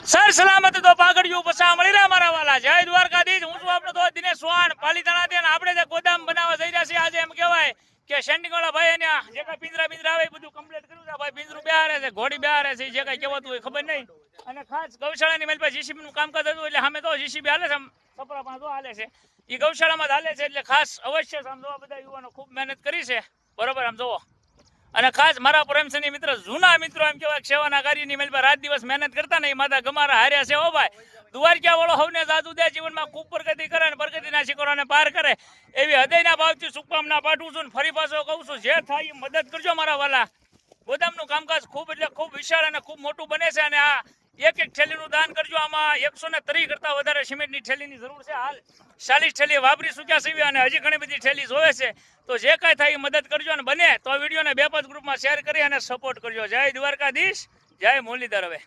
sir સલામત તો પાઘડિયું પસા મળી રહ્યા મારા વાલા જય દ્વારકાધીશ હું છું આપણો દોસ્ત દિનેશ ચૌહાણ પાલીતાણા થી આપણે જે ગોદામ બનાવવા જઈ રહ્યા છીએ આજે એમ કહેવાય કે સેન્ડિંગ વાળા ભાઈ અહીંયા જે કઈ પિંજરા આવે બધું કમ્પ્લીટ કર્યું છે ભાઈ પિંજરું બેહારે છે ઘોડી બેહારે છે જે કઈ કહેવાતું હોય ખબર નહીં અને ખાસ ગૌશાળાની મેલ પર જીસીબી નું કામકાજ હતું એટલે સામે તો જીસીબી હાલે છે સપરા પણ તો હાલે છે એ ગૌશાળામાં હાલે છે એટલે ખાસ અવશ્ય આમ જોવા બધા યુવાનો ખૂબ મહેનત કરી છે બરોબર આમ જોવો અને ખાસ મારા પ્રેમસની મિત્ર જૂના મિત્રો એમ કહેવાય સેવાના કાર્યની મેલ પર રાત દિવસ મહેનત કરતા નહીં માતા ગમારા હાર્યા છે ઓ ભાઈ દ્વારકા વાળો હવને જાદુ દે જીવનમાં ખૂબ પ્રગતિ કરે અને પ્રગતિના શિખરોને પાર કરે એવી હૃદયના ભાવથી શુભકામના પાઠવું છું ફરી પાછો કહું છું જે થાય એ મદદ કરજો મારા વાલા ગોદામનું કામકાજ ખૂબ એટલે ખૂબ વિશાળ અને ખૂબ મોટું બને છે અને આ એક એક થેલીનું દાન કરજો આમાં 130 કરતા વધારે સિમેન્ટની થેલીની જરૂર છે હાલ 40 થેલી વાપરી ચૂક્યા છે અને હજી ઘણી બધી થેલી જોવે છે તો જે કાંઈ થાય એ મદદ કરજો અને બને તો વિડીયોને 2-5 ગ્રુપમાં શેર કરી અને સપોર્ટ કરજો જય દ્વારકાધીશ જય મુરલીધર હવે